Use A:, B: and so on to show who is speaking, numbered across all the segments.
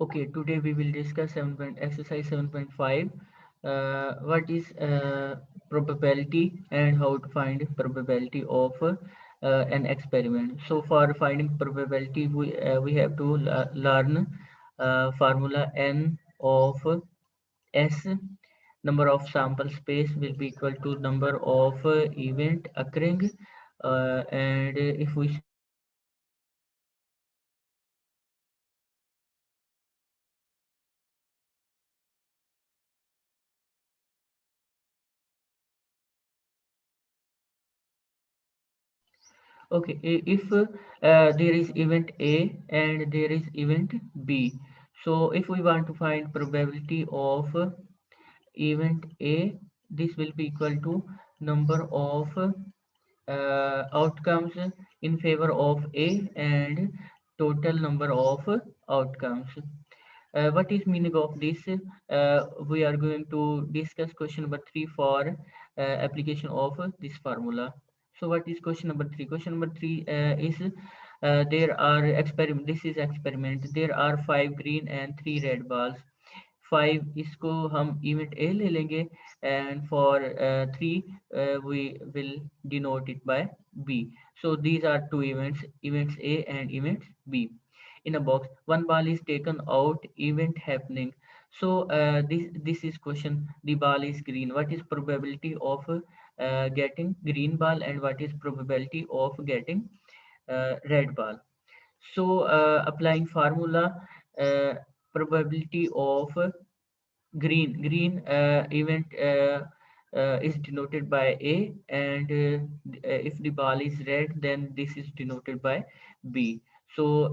A: Okay, today we will discuss exercise 7.5. What is probability and how to find probability of an experiment. So for finding probability, we have to learn formula n of s. Number of sample space will be equal to number of event occurring, and if we say okay, if there is event A and there is event B, so if we want to find probability of event A, this will be equal to number of outcomes in favor of A and total number of outcomes. What is meaning of this? We are going to discuss question number 3 for application of this formula. So what is question number 3? Question number 3 is there are experiment. This is experiment. There are 5 green and 3 red balls. 5 इसको हम event A ले लेंगे and for 3 we will denote it by B. So these are two events A and events B. In a box, one ball is taken out, event happening. So this is question. The ball is green. What is probability of getting green ball and what is probability of getting red ball? So applying formula, uh, probability of green event is denoted by A, and if the ball is red, then this is denoted by B. So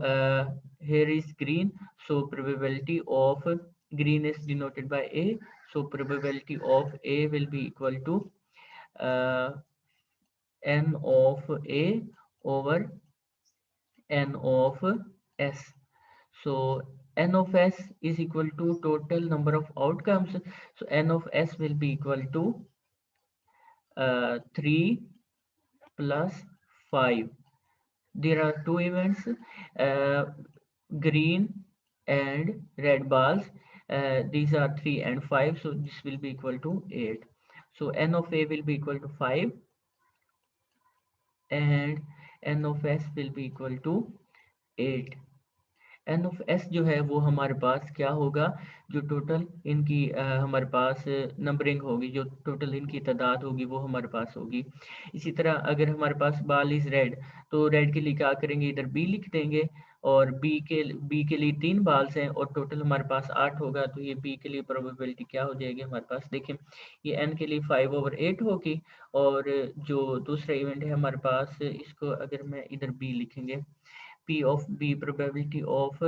A: here is green, so probability of green is denoted by A, so probability of A will be equal to uh, n of A over n of S. So n of s is equal to total number of outcomes. So n of s will be equal to 3 plus 5. There are two events, uh, green and red balls. These are 3 and 5. So this will be equal to 8. So n of a will be equal to 5 and n of s will be equal to 8. N of S जो है वो हमारे पास क्या होगा, जो total इनकी हमारे पास नंबरिंग होगी, जो टोटल इनकी तादाद होगी वो हमारे पास होगी। इसी तरह अगर हमारे पास बाल इज रेड, तो रेड के लिए क्या करेंगे, इधर बी लिख देंगे, और बी के लिए 3 बाल्स हैं और टोटल हमारे पास 8 होगा, तो ये बी के लिए प्रोबेबिलिटी क्या हो जाएगी हमारे पास, देखिए ये एन के लिए 5/8 होगी। और जो दूसरा इवेंट है हमारे पास, इसको अगर मैं इधर बी लिखेंगे, P of B probability of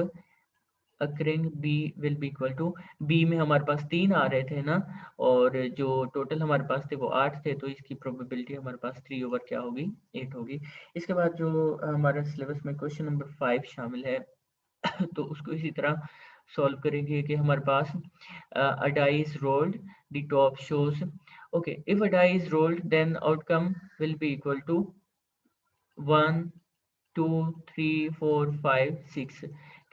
A: occurring B will be equal to, B में हमारे पास 3 आ रहे थे ना, और जो टोटल हमारे पास थे वो 8 थे, तो इसकी प्रोबेबिलिटी हमारे पास 3 ओवर क्या होगी, 8 होगी। इसके बाद जो हमारे सिलेबस में क्वेश्चन नंबर 5 शामिल है तो उसको इसी तरह सॉल्व करेंगे कि हमारे पास a die is rolled, the top shows, okay, if a die is rolled then outcome will be equal to 1 2 3 4 5 6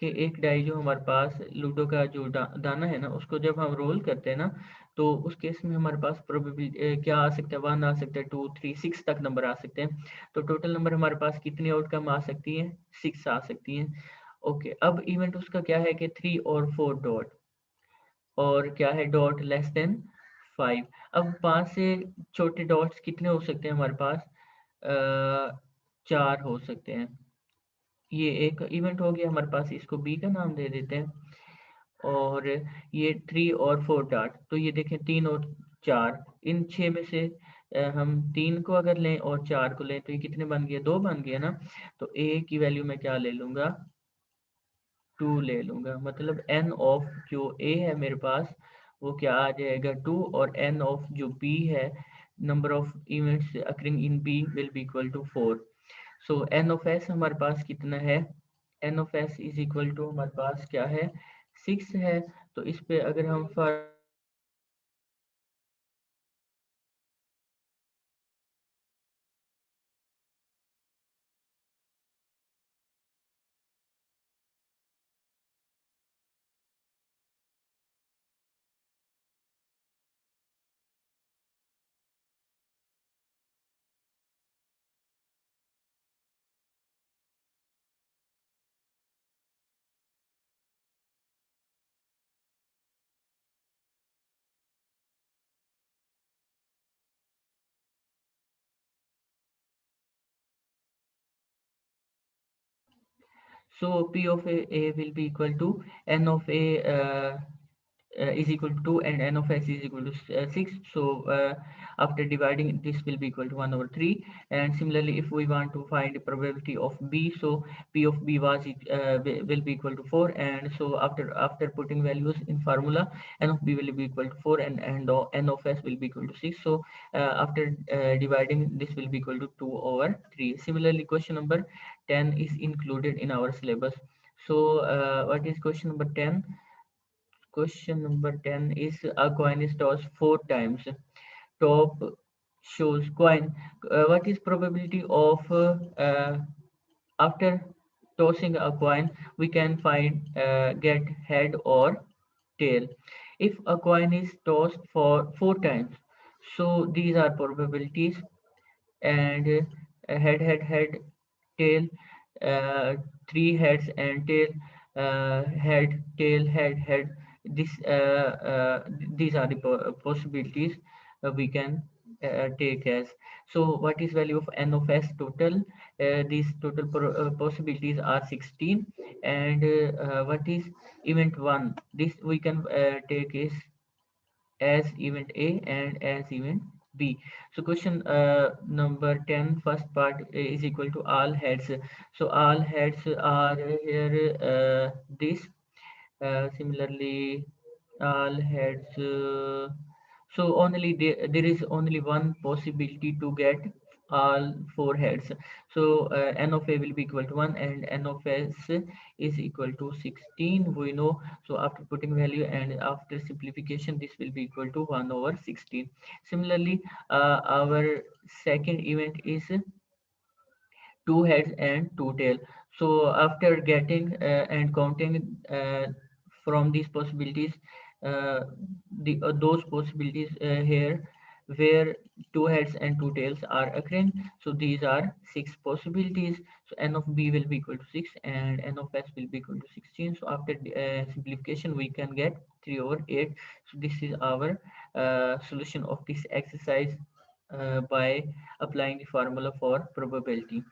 A: के एक डाई जो हमारे पास लूडो का जो दाना है ना, उसको जब हम रोल करते हैं ना, तो उस केस में हमारे पास प्रोबेबिलिटी क्या आ सकता है, 1 आ सकता है, 2 3 6 तक नंबर आ सकते हैं। तो टोटल नंबर हमारे पास कितनी आउटकम आ सकती है, 6 आ सकती हैं। ओके, अब इवेंट उसका क्या है कि 3 और 4 डॉट, और क्या है डॉट लेस देन 5। अब 5 से छोटे डॉट्स कितने हो सकते हैं हमारे पास, 4 हो सकते हैं। ये एक इवेंट हो गया हमारे पास, इसको बी का नाम दे देते हैं। और ये 3 और 4 डार्ट, तो ये देखें 3 और 4, इन 6 में से हम 3 को अगर लें और 4 को लें, तो ये कितने बन गए, 2 बन गए ना। तो ए की वैल्यू मैं क्या ले लूँगा, 2 ले लूँगा, मतलब एन ऑफ जो ए है मेरे पास वो क्या आ जाएगा, 2, और एन ऑफ जो बी है, number of events occurring in B will be equal to 4। So N of S हमारे पास कितना है, N of S is equal to हमारे पास क्या है, 6 है। तो इस पे अगर हम So P of A will be equal to N of A is equal to 2 and N of S is equal to 6. So after dividing, this will be equal to 1 over 3. And similarly, if we want to find the probability of B, so P of B was will be equal to 4. And so after putting values in formula, N of B will be equal to 4 and N of S will be equal to 6. So after dividing, this will be equal to 2 over 3. Similarly, question number 10 is included in our syllabus. So what is question number 10? Question number 10 is a coin is tossed 4 times. Top shows coin. What is probability of after tossing a coin we can find get head or tail. If a coin is tossed for 4 times, so these are probabilities and head, tail, uh, 3 heads and tail, head, tail, head. This these are the possibilities we can take as. So what is value of N of S total? These total possibilities are 16, and what is event 1? This we can take is as event A and as event B. So question number 10, first part is equal to all heads. So all heads are here this. Similarly, all heads. So only there is only one possibility to get all 4 heads. So N of A will be equal to 1 and N of S is equal to 16. We know. So after putting value and after simplification, this will be equal to 1 over 16. Similarly, our second event is 2 heads and 2 tails. So after getting and counting from these possibilities, uh, those possibilities here where 2 heads and 2 tails are occurring. So these are 6 possibilities. So N of B will be equal to 6 and N of S will be equal to 16. So after simplification, we can get 3 over 8. So this is our solution of this exercise by applying the formula for probability.